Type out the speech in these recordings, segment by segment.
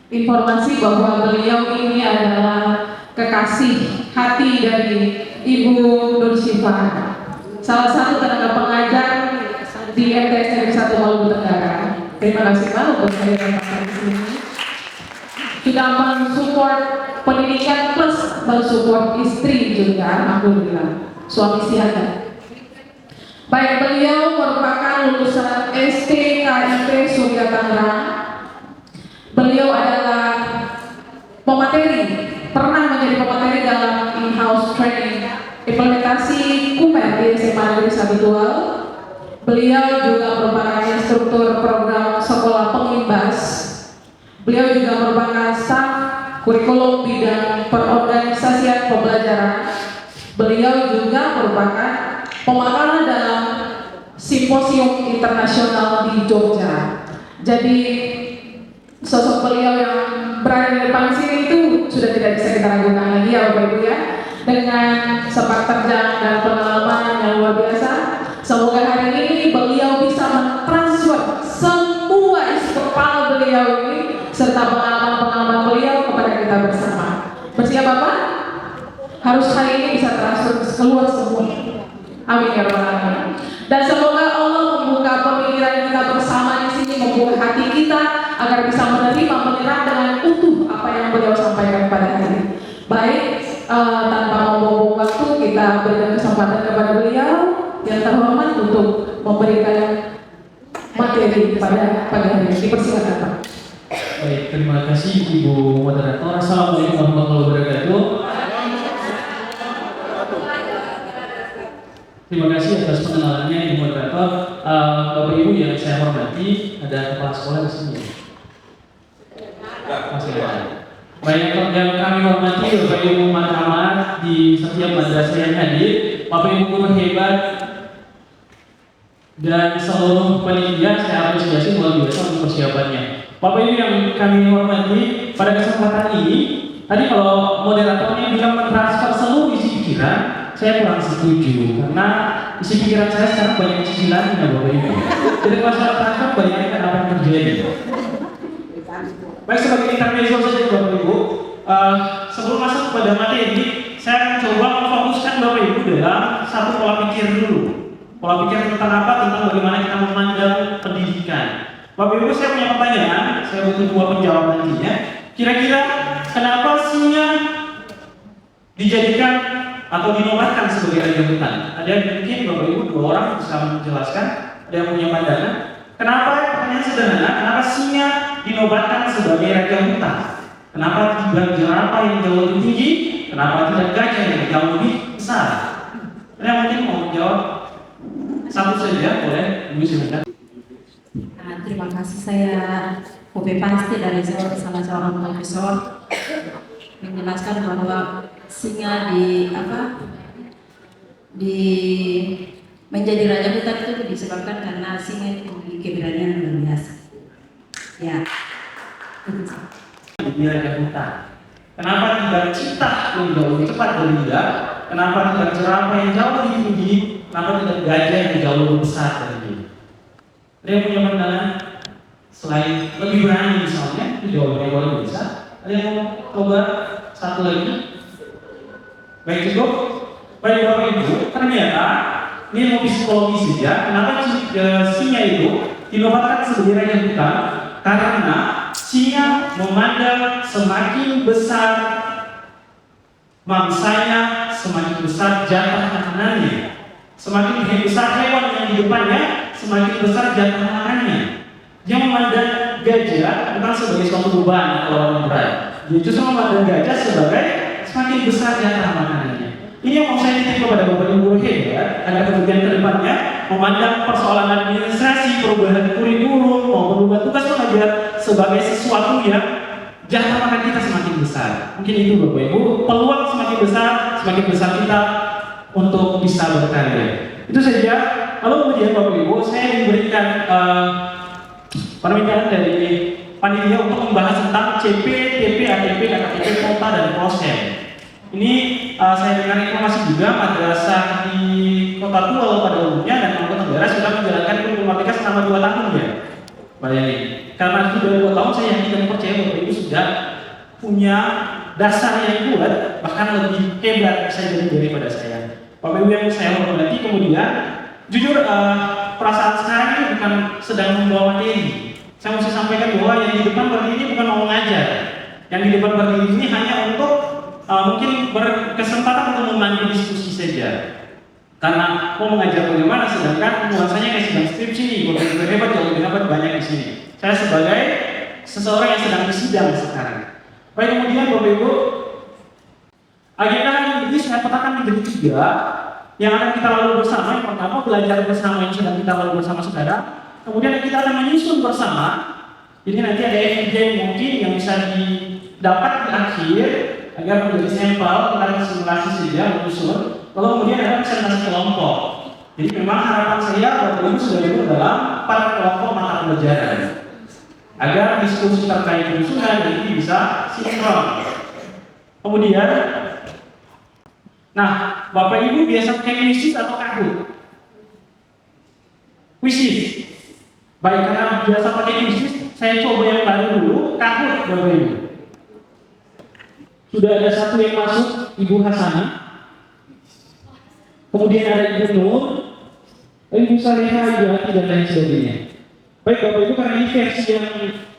informasi bahwa beliau ini adalah kekasih hati dari Ibu Nur Syifa, salah satu tenaga pengajar di MTS Negeri 1 Maluku Tenggara. Terima kasih Pak untuk kehadiran Pak di sini. Sudah mensupport pendidikan plus mensupport istri juga, alhamdulillah, suami siaga. Baik, beliau merupakan lulusan STKIP Surya Tangerang. Beliau adalah pernah menjadi pemateri dalam in-house training implementasi KUMER di SMA Negeri 1 Tual. Beliau juga merupakan instruktur program sekolah pengimbas. Beliau juga merupakan staf kurikulum bidang perorganisasian pembelajaran. Beliau juga merupakan pemaparan dalam simposium internasional di Jogja. Jadi sosok beliau yang berada di depan sini itu sudah tidak bisa kita ragukan lagi ya Bapak Ibu ya. Dengan sepak terjang dan pengalaman yang luar biasa, semoga hari ini beliau bisa mentransfer semua isi kepala beliau ini serta pengalaman-pengalaman beliau kepada kita bersama. Bersiap Bapak? Harus hari ini bisa transfer keluar semua. Amin ya rabbal alamin. Dan semoga Allah membuka pemikiran kita bersama di sini, membuka hati kita agar bisa menerima, menyerap dengan utuh apa yang beliau sampaikan pada hari ini. Baik, tanpa membuang waktu, kita berikan kesempatan kepada beliau yang terhormat untuk memberikan materi pada pagi hari ini. Dipersilakan Pak. Baik, terima kasih Ibu Moderator. Assalamualaikum warahmatullahi wabarakatuh. Terima kasih atas pengenalannya Ibu Moderator. Bapak Ibu yang saya hormati, ada kepala sekolah di sini. Masih ada. Baik, yang kami hormati Bapak Ibu Marhamat di setiap madrasah yang hadir, Bapak Ibu guru hebat dan seluruh panitia, saya apresiasi luar biasa untuk persiapannya. Bapak Ibu yang kami hormati, pada kesempatan ini, tadi kalau moderatornya bilang mentransfer seluruh isi pikiran, saya kurang setuju karena isi pikiran saya sekarang banyak cicilan ya Bapak Ibu. Jadi kalau saya transfer bayangkan apa yang terjadi. Baik, sebagai intermezzo saja Bapak Ibu, sebelum masuk kepada materi, saya akan coba memfokuskan Bapak Ibu dalam satu pola pikir dulu. Pola pikir tentang apa? Tentang bagaimana kita memandang pendidikan. Bapak Ibu, saya punya pertanyaan, saya butuh dua penjawab nantinya. Kira-kira kenapa singa dijadikan atau dinobatkan sebagai raja hutan? Ada yang mungkin Bapak Ibu dua orang bisa menjelaskan? Ada yang punya pandangan? Kenapa? Pertanyaan sederhana, kenapa singa dinobatkan sebagai raja hutan? Kenapa tidak jerapah yang jauh lebih tinggi? Kenapa tidak gajah yang jauh lebih besar? Ada yang mungkin mau menjawab? Satu saja, boleh? Ibu silakan. Terima kasih, saya Kopi Pasti dari salah seorang profesor menjelaskan bahwa singa menjadi raja hutan itu disebabkan karena singa itu memiliki keberanian yang luar biasa. Ya. Di raja hutan. Kenapa tidak citah yang jauh lebih cepat berlidah? Kenapa tidak jerapah yang jauh lebih tinggi? Kenapa tidak gajah yang jauh lebih besar dari dia? Ada yang punya pandangan selain lebih berani misalnya, itu jawabannya luar biasa. Ada yang mau coba satu lagi? Baik, cukup. Baik Bapak Ibu, ternyata ini mau psikologi saja. Kenapa singa itu dinobatkan sebagai raja hutan? Karena singa memandang semakin besar mangsanya, semakin besar jatah makanannya. Semakin besar hewan yang di depannya, semakin besar jatah makanannya. Dia memandang gajah bukan sebagai suatu beban atau lawan berat. Dia justru memandang gajah sebagai semakin besar jatah makanannya. Ini yang mau saya titip kepada Bapak Ibu hebat, agar kemudian ke depannya memandang persoalan administrasi, perubahan kurikulum, maupun perubahan tugas mengajar sebagai sesuatu yang jatah makan kita semakin besar. Mungkin itu Bapak Ibu, peluang semakin besar kita untuk bisa berkarya. Itu saja. Lalu kemudian Bapak Ibu, saya diberikan permintaan dari panitia untuk membahas tentang CP, TP, ATP, KKTP, kota, dan proses. Ini saya dengar informasi juga madrasah di Kota Tual pada umumnya dan Maluku Tenggara sudah menjalankan kurikulum merdeka selama 2 tahun ya, Pak Yani. Karena sudah 2 tahun saya yakin dan percaya Bapak Ibu sudah punya dasar yang kuat, bahkan lebih hebat bisa jadi daripada saya. Bapak Ibu yang saya hormati, kemudian jujur perasaan sekarang ini bukan sedang membawa materi. Saya mesti sampaikan bahwa yang di depan berdiri bukan mau ngajar. Yang di depan berdiri ini hanya untuk mungkin berkesempatan untuk memandu diskusi saja. Karena mau mengajar bagaimana, sedangkan nuansanya kayak sedang skripsi nih, Bapak Ibu hebat, jauh lebih hebat banyak di sini. Saya sebagai seseorang yang sedang bersidang sekarang. Baik, kemudian Bapak Ibu, agenda ini saya petakan menjadi 3 yang akan kita lalui bersama. Yang pertama, belajar bersama yang sedang kita lalui bersama saudara. Kemudian kita akan menyusun bersama. Jadi nanti ada FGD mungkin yang bisa didapat di akhir agar menjadi sampel, kita akan simulasi saja, menyusun. Lalu kemudian ada presentasi kelompok. Jadi memang harapan saya Bapak Ibu sudah ikut dalam 4 kelompok mata pelajaran agar diskusi terkait penyusunan ini bisa sinkron. Kemudian, nah Bapak Ibu biasa pakai wisis atau kahoot? Wisis. Baik, karena biasa pakai wisis, saya coba yang baru dulu, kahoot Bapak Ibu. Sudah ada 1 yang masuk, Ibu Hasanah. Kemudian ada Ibu Nur, Ibu Saleha, Ibu Hati, dan lain sebagainya. Baik Bapak Ibu, karena ini versi yang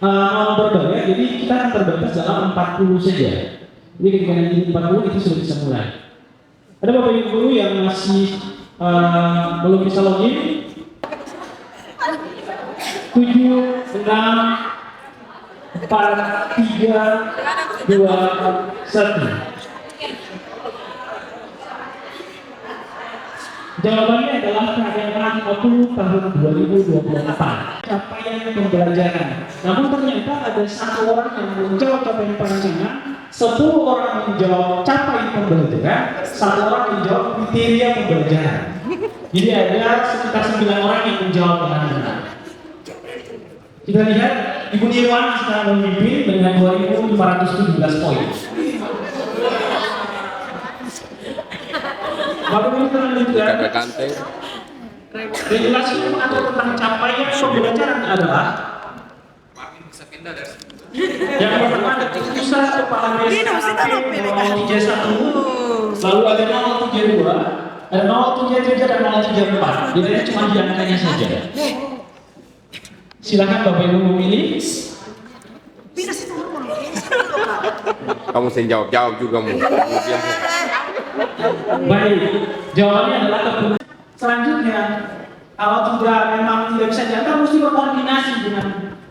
non berbayar, jadi kita akan terbatas dalam 40 saja. Jadi ketika nanti 40 itu sudah bisa mulai. Ada Bapak Ibu guru yang masih belum bisa login? 7, 6, 4, 3, 2, 1. Jawabannya adalah KMA 50 tahun 2024, capaian pembelajaran. Namun ternyata ada 1 orang yang menjawab capaian perencanaan, 10 orang menjawab capaian pembelajaran, 1 orang menjawab kriteria pembelajaran. Jadi ada sekitar 9 orang yang menjawab dengan benar. Kita lihat Ibu Nirwana sekarang memimpin dengan 2.517 poin. Bapak Ibu telah juga regulasi yang mengatur tentang capaian pembelajaran adalah yang pertama ada keputusan kepala BSKP 031, lalu ada 032, ada 033 dan 034. Jadi cuma di angkanya saja. Silakan Bapak Ibu memilih. Kamu sih jawab juga mu. Baik, jawabannya adalah keputusan. Selanjutnya, kalau tidak memang tidak bisa diantar, mesti berkoordinasi dengan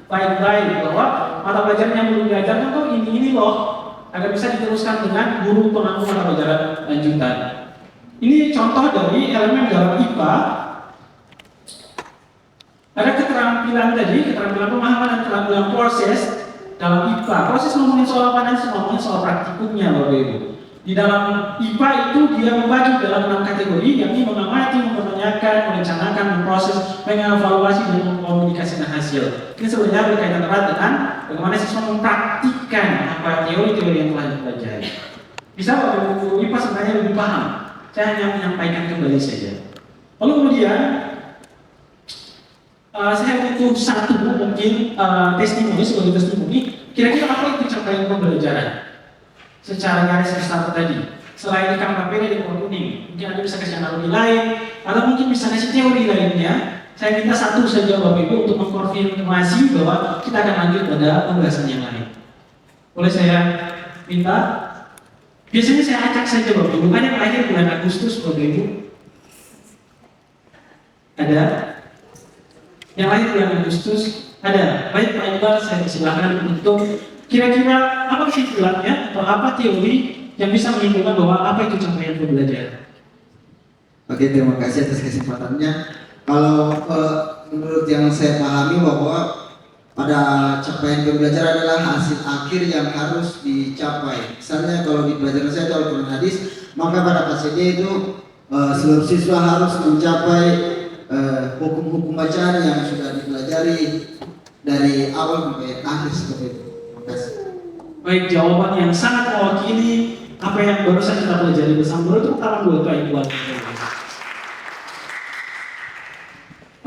baik-baik bahwa mata pelajaran yang belum diajarkan kok ini loh, agar bisa diteruskan dengan guru pengampu mata pelajaran lanjutan. Ini contoh dari elemen dalam IPA. Ada keterampilan tadi, keterampilan pemahaman dan keterampilan proses dalam IPA. Proses ngomongin soal apa, dan ngomongin soal praktikumnya Bapak Ibu. Di dalam IPA itu dia membagi dalam 6 kategori, yakni mengamati, mempertanyakan, merencanakan, memproses, mengevaluasi, dan mengkomunikasikan hasil. Ini sebenarnya berkaitan erat dengan bagaimana siswa mempraktikkan apa teori-teori yang telah dipelajari. Bisa Bapak Ibu IPA sebenarnya lebih paham. Saya hanya menyampaikan kembali saja. Lalu kemudian saya butuh 1 mungkin testimoni sebagai testimoni. Kira-kira apa itu capaian pembelajaran? Secara garis besar tadi, selain ikan papeda di pohon kuning, mungkin Anda bisa kasih analogi lain, atau mungkin bisa kasih teori lainnya. Saya minta 1 saja Bapak Ibu untuk mengkonfirmasi bahwa kita akan lanjut pada pembahasan yang lain. Boleh saya minta? Biasanya saya acak saja Bapak Ibu, kan yang lahir bulan Agustus Bapak Ibu. Ada? Yang lahir bulan Agustus? Ada. Baik Pak Iqbal, saya persilakan untuk kira-kira apa kesimpulannya atau apa teori yang bisa menyimpulkan bahwa apa itu capaian pembelajaran? Oke, terima kasih atas kesempatannya. Kalau menurut yang saya pahami bahwa pada capaian pembelajaran adalah hasil akhir yang harus dicapai. Misalnya kalau di pelajaran saya kalau Quran hadis, maka pada pasnya itu seluruh siswa harus mencapai hukum-hukum bacaan yang sudah dipelajari dari awal sampai akhir seperti itu. Baik, jawaban yang sangat mewakili apa yang barusan kita pelajari bersama. Menurut tangan buat Pak Iqbal.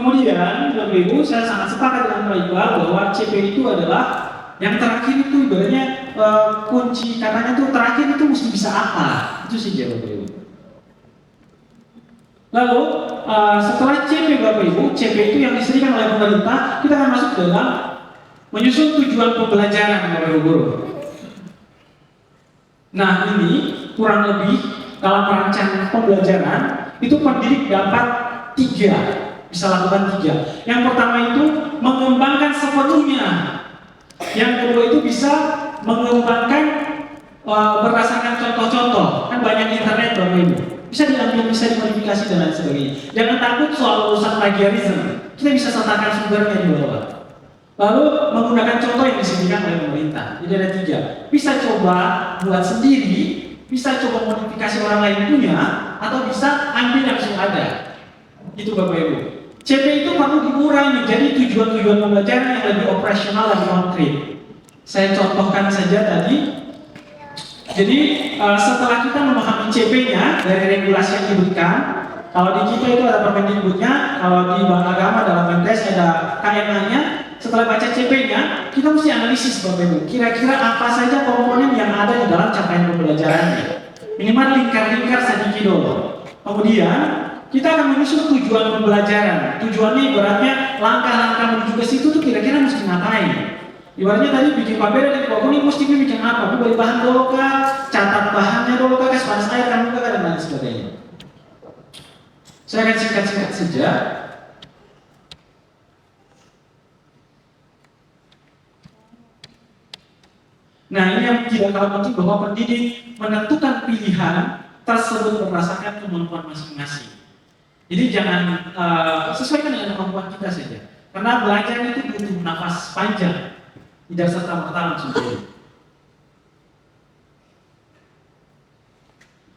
Kemudian, Bapak Ibu, saya sangat sepakat dengan Pak Iqbal bahwa CP itu adalah yang terakhir itu ibaratnya kunci katanya tuh terakhir itu mesti bisa apa? Itu saja Bapak Ibu. Lalu setelah CP Bapak Ibu, CP itu yang disediakan oleh pemerintah, kita akan masuk dalam menyusun tujuan pembelajaran Bapak Ibu guru. Nah ini kurang lebih dalam perancangan pembelajaran itu pendidik dapat 3, bisa lakukan 3. Yang pertama itu mengembangkan sepenuhnya. Yang kedua itu bisa mengembangkan berdasarkan contoh-contoh. Kan banyak internet Bapak Ibu. Bisa diambil, bisa dimodifikasi dan lain sebagainya. Jangan takut soal urusan plagiarisme. Kita bisa sertakan sumbernya di bawah. Lalu menggunakan contoh yang disediakan oleh pemerintah. Jadi ada 3. Bisa coba buat sendiri, bisa coba modifikasi orang lain punya, atau bisa ambil yang sudah ada. Itu Bapak Ibu. CP itu perlu dikurangi menjadi tujuan-tujuan pembelajaran yang lebih operasional dan konkret. Saya contohkan saja tadi. Jadi setelah kita memahami CP-nya dari regulasi yang diberikan, kalau di kita itu ada Permendikbudnya, kalau di Bank Agama dalam Mendes ada KMA-nya. Setelah baca CP-nya, kita mesti analisis Bapak Ibu. Kira-kira apa saja komponen yang ada di dalam capaian pembelajarannya. Minimal lingkar-lingkar sedikit dulu. Kemudian kita akan menyusun tujuan pembelajaran. Tujuannya ibaratnya langkah-langkah menuju ke situ tuh kira-kira mesti ngapain. Ibaratnya tadi bikin paper dan ini mesti bikin apa? Beli bahan dulu kah? Catat bahannya dulu kah? Kasih panas air kan dan lain sebagainya. Saya akan singkat-singkat saja. Nah ini yang tidak kalah penting bahwa pendidik menentukan pilihan tersebut berdasarkan kemampuan masing-masing. Jadi jangan sesuaikan dengan kemampuan kita saja. Karena belajar itu butuh nafas panjang, tidak serta-merta langsung jadi.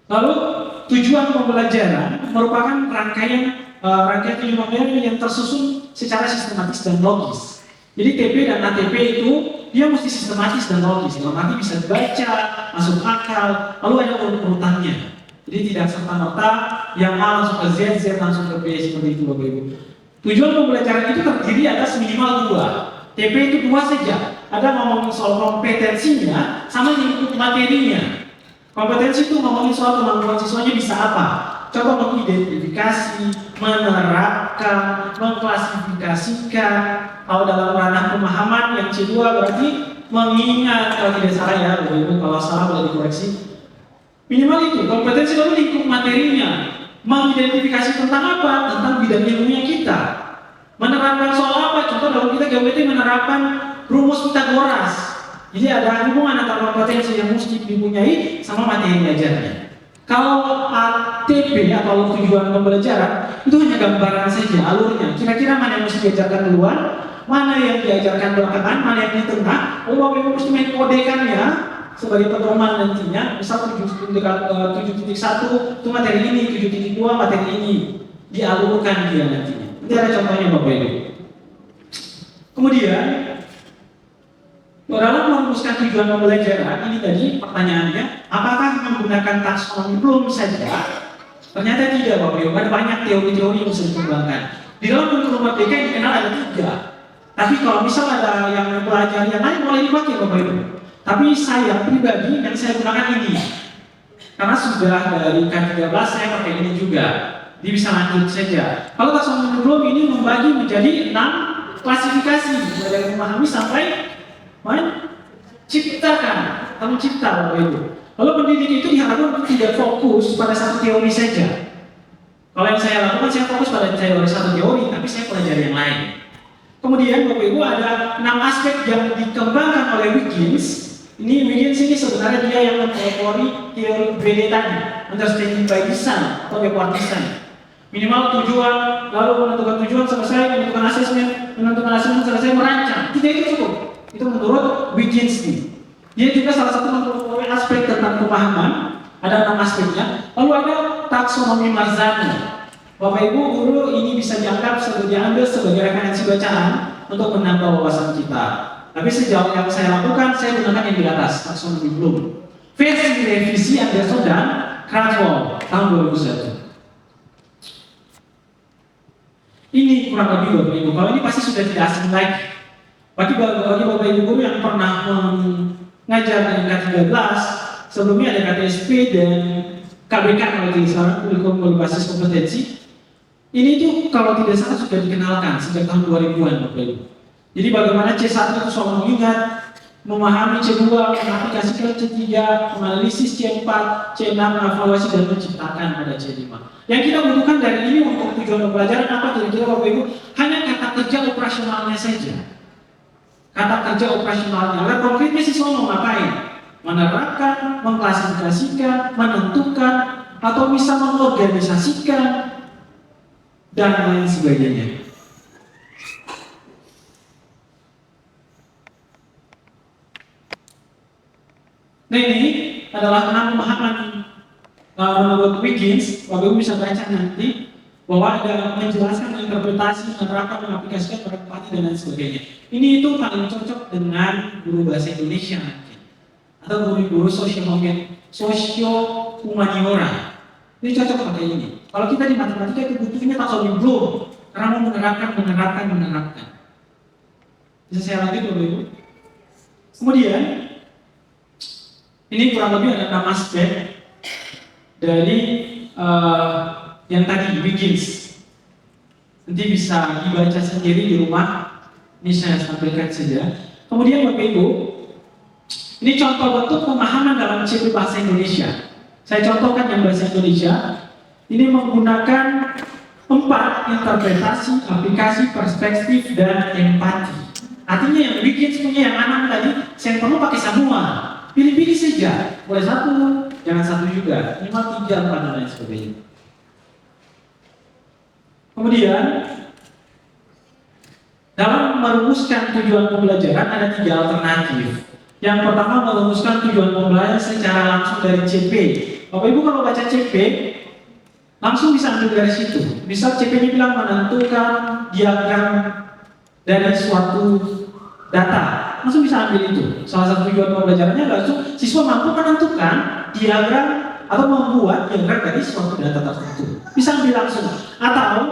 Lalu tujuan pembelajaran merupakan rangkaian tujuan pembelajaran yang tersusun secara sistematis dan logis. Jadi TP dan ATP itu dia mesti sistematis dan logis. Nanti bisa dibaca, masuk akal, lalu ada urut-urutannya. Jadi tidak serta-merta yang A langsung ke Z, Z langsung ke B seperti itu Bapak Ibu. Tujuan pembelajaran itu terdiri atas minimal 2. TP itu 2 saja. Ada ngomongin soal kompetensinya sama lingkup materinya. Kompetensi itu ngomongin soal kemampuan siswanya bisa apa. Coba mengidentifikasi, menerapkan, mengklasifikasikan. Kalau dalam ranah pemahaman yang C2 berarti mengingat, kalau tidak salah ya, kalau salah boleh dikoreksi. Minimal itu, kompetensi lalu lingkup materinya. Mengidentifikasi tentang apa? Tentang bidang ilmunya kita. Menerapkan soal apa? Contoh dalam kita GWT menerapkan rumus Pitagoras. Jadi ada hubungan antara kompetensi yang mesti dipunyai sama materi belajarnya. Kalau ATP atau tujuan pembelajaran itu hanya gambaran saja alurnya. Kira-kira mana yang mesti diajarkan duluan, mana yang diajarkan belakangan, mana yang di tengah. Lalu Bapak Ibu mesti menkodekannya sebagai pedoman nantinya. Misal 7.1 itu materi ini, 7.2 materi ini dialurkan dia nantinya. Ini ada contohnya Bapak Ibu. Kemudian dalam merumuskan tujuan pembelajaran ini tadi pertanyaannya, apakah menggunakan taksonomi belum saja? Ternyata tidak Bapak Ibu, ada banyak teori-teori yang bisa dikembangkan. Di dalam kurikulum merdeka yang dikenal ada 3. Tapi kalau misal ada yang mempelajari yang lain boleh dipakai Bapak Ibu. Tapi saya pribadi yang saya gunakan ini, karena sudah dari K13 saya pakai ini juga. Dia bisa lanjut saja. Kalau taksonomi belum ini membagi menjadi 6 klasifikasi, mulai dari memahami sampai menciptakan, kamu cipta Bapak Ibu. Lalu pendidik itu diharapkan untuk tidak fokus pada satu teori saja. Kalau yang saya lakukan, saya fokus pada teori satu teori, tapi saya pelajari yang lain. Kemudian Bapak Ibu ada 6 aspek yang dikembangkan oleh Wiggins. Wiggins ini sebenarnya dia yang mempelopori teori BD tadi, understanding by design atau backward design. Minimal tujuan, lalu menentukan tujuan selesai, menentukan asesmen selesai, merancang. 3 itu cukup. Itu menurut Wiggins nih. Dia juga salah satu mempelopori aspek tentang pemahaman. Ada 6 aspeknya. Lalu ada taksonomi Marzani. Bapak Ibu guru ini bisa dianggap diambil sebagai referensi bacaan untuk menambah wawasan kita. Tapi sejauh yang saya lakukan, saya gunakan yang di atas, taksonomi Bloom. Versi revisi Anderson dan Krathwohl tahun 2001. Ini kurang lebih Bapak Ibu. Kalau ini pasti sudah tidak asing lagi. Bagi Bapak Ibu guru yang pernah mengajar dengan K13, sebelumnya ada KTSP dan KBK kalau tidak salah, kurikulum berbasis kompetensi. Ini tuh kalau tidak salah sudah dikenalkan sejak tahun 2000-an Bapak Ibu. Jadi bagaimana C1 itu soal mengingat, memahami C2, mengaplikasikan C3, menganalisis C4, C6, evaluasi dan menciptakan pada C5. Yang kita butuhkan dari ini untuk tujuan pembelajaran apa kira-kira Bapak Ibu? Hanya kata kerja operasionalnya saja. Kata kerja operasionalnya. Lalu konkretnya siswa mau ngapain? Menerapkan, mengklasifikasikan, menentukan, atau bisa mengorganisasikan dan lain sebagainya. Nah ini adalah 6 pemahaman menurut Wiggins. Bapak Ibu bisa baca nanti bahwa ada menjelaskan, interpretasi, menerapkan, mengaplikasikan, berempati dan lain sebagainya. Ini itu paling cocok dengan guru bahasa Indonesia nanti, atau guru-guru sosio-humaniora. Ini cocok pakai ini. Kalau kita di matematika itu butuhnya taksonomi belum, karena mau menerapkan. Bisa saya lanjut Bapak Ibu? Kemudian ini kurang lebih ada 6 aspek dari yang tadi Wiggins. Nanti bisa dibaca sendiri di rumah. Ini saya sampaikan saja. Kemudian Bapak Ibu, ini contoh bentuk pemahaman dalam CP Bahasa Indonesia. Saya contohkan yang bahasa Indonesia. Ini menggunakan 4 interpretasi, aplikasi, perspektif, dan empati. Artinya yang Wiggins punya yang 6 tadi, saya perlu pakai semua. Pilih-pilih saja, boleh 1, jangan 1 juga, minimal 3, 4 dan lain sebagainya. Kemudian dalam merumuskan tujuan pembelajaran ada 3 alternatif. Yang pertama merumuskan tujuan pembelajaran secara langsung dari CP. Bapak Ibu kalau baca CP langsung bisa ambil dari situ. Bisa CP-nya bilang menentukan diagram dari suatu data, langsung bisa ambil itu. Salah satu tujuan pembelajarannya langsung siswa mampu menentukan diagram atau membuat diagram dari suatu data tertentu. Bisa ambil langsung. Atau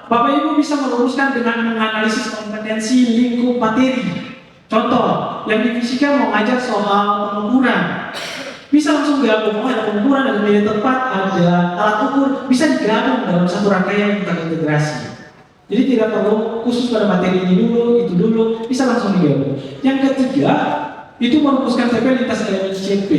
Bapak Ibu bisa meluruskan dengan menganalisis kompetensi lingkup materi. Contoh, yang di fisika mau ngajar soal pengukuran, bisa langsung gabung. Oh, ada pengukuran, ada nilai tempat, ada alat ukur, bisa digabung dalam satu rangkaian terintegrasi. Jadi tidak perlu khusus pada materi ini dulu, itu dulu, bisa langsung digabung. Yang ketiga, itu merumuskan CP lintas elemen CP.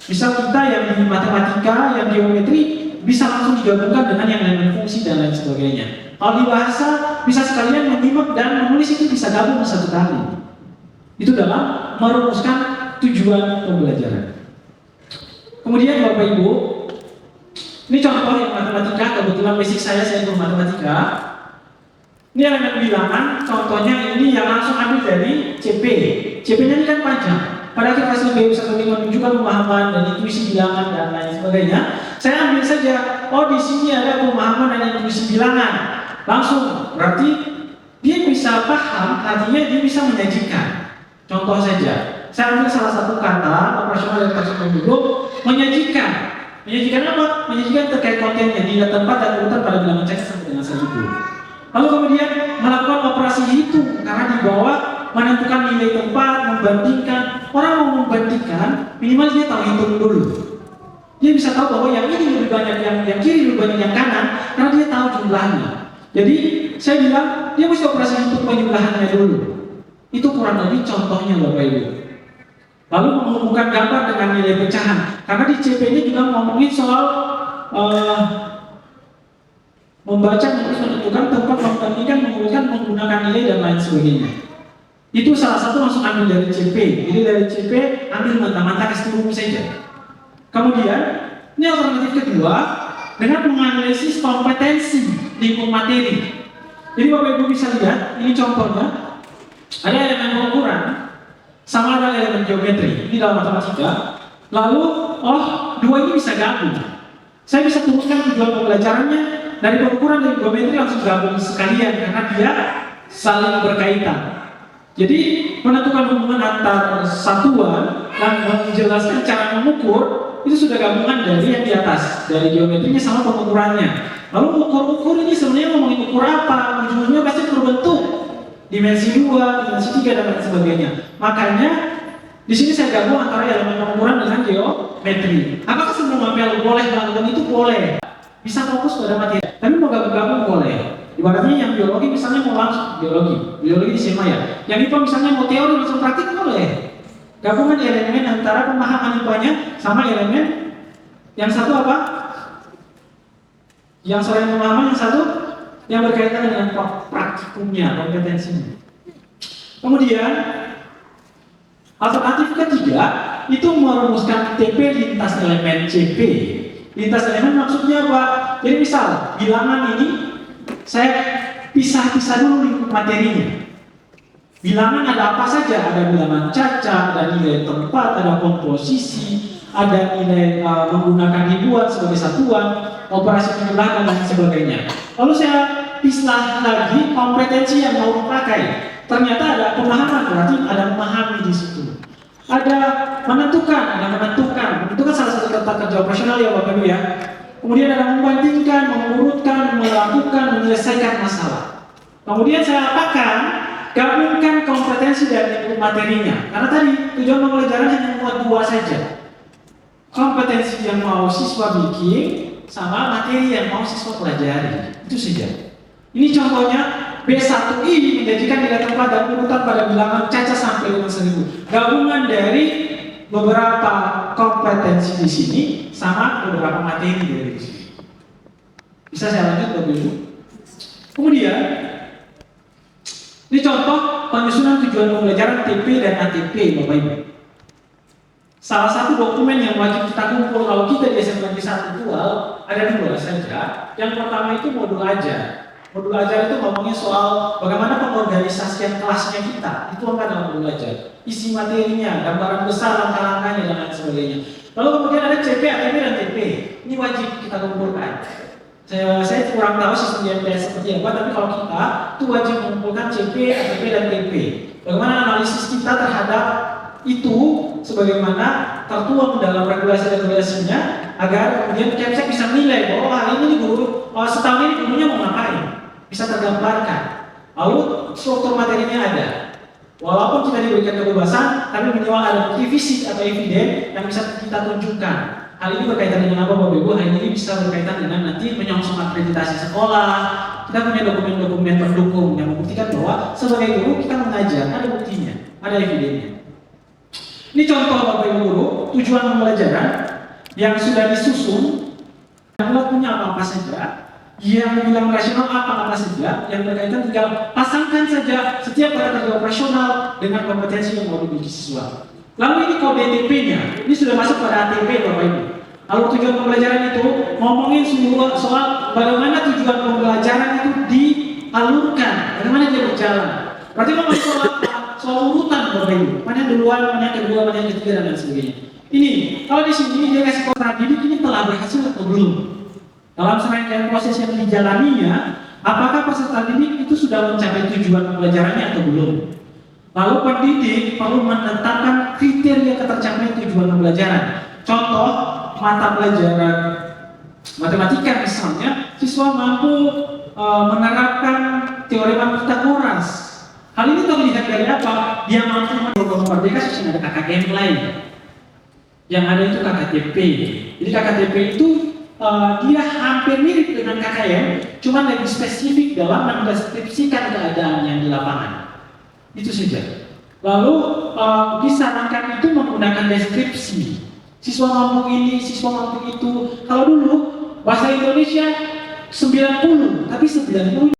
Misal kita yang di matematika, yang geometri, bisa langsung digabungkan dengan yang elemen fungsi dan lain sebagainya. Kalau di bahasa, bisa sekalian menyimak dan menulis itu bisa gabung satu kali. Itu dalam merumuskan tujuan pembelajaran. Kemudian Bapak Ibu, ini contoh yang matematika, kebetulan basic saya guru matematika. Ini elemen bilangan, contohnya ini yang langsung ambil dari CP. CP-nya ini kan panjang. Pada kita sebagai usaha menunjukkan pemahaman dan intuisi bilangan dan lain sebagainya. Saya ambil saja, oh di sini ada pemahaman dan intuisi bilangan. Langsung, berarti dia bisa paham, artinya dia bisa menyajikan. Contoh saja, saya ambil salah satu kata operasional dari taksonomi dulu, menyajikan. Menyajikan apa? Menyajikan terkait kontennya, nilai tempat dan urutan pada bilangan cek sampai dengan segitu. Lalu kemudian melakukan operasi hitung karena di bawah menentukan nilai tempat, membandingkan. Orang mau membandingkan, minimal dia tahu hitung dulu. Dia bisa tahu bahwa yang ini lebih banyak yang kiri lebih banyak yang kanan karena dia tahu jumlahnya. Jadi saya bilang dia mesti operasi hitung penjumlahannya dulu. Itu kurang lebih contohnya Bapak Ibu. Lalu menghubungkan gambar dengan nilai pecahan. Karena di CP ini juga ngomongin soal membaca, menentukan tempat, membandingkan, mengumpulkan, menggunakan nilai dan lain sebagainya. Itu salah satu langsung ambil dari CP. Jadi dari CP ambil mentah-mentah ke seluruh saja. Kemudian ini alternatif kedua dengan menganalisis kompetensi lingkup materi. Jadi Bapak Ibu bisa lihat ini contohnya. Ada elemen pengukuran sama ada elemen geometri. Ini dalam matematika. Lalu dua ini bisa gabung. Saya bisa turunkan tujuan pembelajarannya dari pengukuran dan geometri langsung gabung sekalian karena dia saling berkaitan. Jadi menentukan hubungan antar satuan dan menjelaskan cara mengukur itu sudah gabungan dari yang di atas, dari geometrinya sama pengukurannya. Lalu ukur-ukur ini sebenarnya ngomongin ukur apa? Ujung-ujungnya pasti berbentuk dimensi 2, dimensi 3 dan lain sebagainya. Makanya di sini saya gabung antara elemen pengukuran dengan geometri. Apakah semua mapel boleh melakukan itu? Boleh. Bisa fokus pada materi. Tapi mau gabung-gabung boleh. Ibaratnya yang biologi misalnya mau langsung biologi di SMA ya. Yang IPA misalnya mau teori langsung praktik boleh. Gabungan elemen antara pemahaman IPA-nya sama elemen yang satu apa? Yang selain pemahaman, yang satu yang berkaitan dengan praktikumnya, kompetensinya. Kemudian alternatif ketiga itu merumuskan TP lintas elemen CP. Lintas elemen maksudnya apa? Jadi misal bilangan ini saya pisah-pisah dulu lingkup materinya. Bilangan ada apa saja? Ada bilangan cacat, ada nilai tempat, ada komposisi, ada nilai menggunakan ribuan sebagai satuan, operasi penjumlahan dan sebagainya. Lalu saya pisah lagi kompetensi yang mau dipakai. Ternyata ada pemahaman, berarti ada memahami di situ. Ada menentukan salah satu tata kerja operasional ya Bapak Ibu ya. Kemudian ada membandingkan, mengurutkan, melakukan, menyelesaikan masalah. Kemudian saya apakan? Gabungkan kompetensi dan materinya. Karena tadi tujuan pembelajaran hanya membuat 2 saja. Kompetensi yang mau siswa bikin sama materi yang mau siswa pelajari. Itu saja. Ini contohnya B1I menjadikan nilai tempat dan urutan pada bilangan cacat sampai dengan 1000. Gabungan dari beberapa kompetensi di sini sama beberapa materi dari sini. Bisa saya lanjut Bapak Ibu? Kemudian ini contoh penyusunan tujuan pembelajaran TP dan ATP Bapak Ibu. Salah satu dokumen yang wajib kita kumpul kalau kita di SMP 1 Dual ada 2 saja. Yang pertama itu modul ajar. Modul ajar itu ngomongnya soal bagaimana pengorganisasian kelasnya kita. Itu angka dalam modul ajar. Isi materinya, gambaran besar, langkah-langkahnya dan lain sebagainya. Lalu kemudian ada CP, ATP dan TP. Ini wajib kita kumpulkan. Saya kurang tahu sistem di MTS seperti apa, tapi kalau kita itu wajib mengumpulkan CP, ATP dan TP. Bagaimana analisis kita terhadap itu sebagaimana tertuang dalam regulasi-regulasinya agar kemudian Kemsek bisa menilai bahwa hari ini guru setahun ini gurunya mau ngapain, bisa tergambarkan. Lalu struktur materinya ada. Walaupun kita diberikan kebebasan, tapi minimal ada bukti fisik atau eviden yang bisa kita tunjukkan. Hal ini berkaitan dengan apa Bapak Ibu? Hal ini bisa berkaitan dengan nanti menyongsong akreditasi sekolah. Kita punya dokumen-dokumen pendukung yang membuktikan bahwa sebagai guru kita mengajar, ada buktinya, ada evidennya. Ini contoh Bapak Ibu guru, tujuan pembelajaran yang sudah disusun, yang punya apa saja, yang bilang rasional apa saja, yang berkaitan tinggal pasangkan saja setiap kategori operasional dengan kompetensi yang mau dimiliki siswa. Lalu ini kode TP-nya, ini sudah masuk pada ATP Bapak Ibu. Lalu tujuan pembelajaran itu ngomongin soal bagaimana tujuan pembelajaran itu dialurkan, bagaimana dia berjalan. Berarti ngomongin soal apa? Soal urutan Bapak Ibu, mana yang duluan, mana yang kedua, mana yang ketiga dan lain sebagainya. Ini, kalau di sini dia kasih peserta didik ini telah berhasil atau belum? Dalam serangkaian proses yang dijalaninya, apakah peserta didik itu sudah mencapai tujuan pembelajarannya atau belum? Lalu pendidik perlu menetapkan kriteria ketercapaian tujuan pembelajaran. Contoh, mata pelajaran matematika misalnya, siswa mampu menerapkan teorema Pythagoras. Hal ini terlihat dari apa? Dia mampu program merdeka sesuai ada KKM lain. Yang ada itu KKTP. Jadi KKTP itu dia hampir mirip dengan KKM, cuma lebih spesifik dalam mendeskripsikan keadaan yang di lapangan. Itu saja. Lalu disarankan itu menggunakan deskripsi. Siswa mampu ini, siswa mampu itu. Kalau dulu bahasa Indonesia 90, tapi 90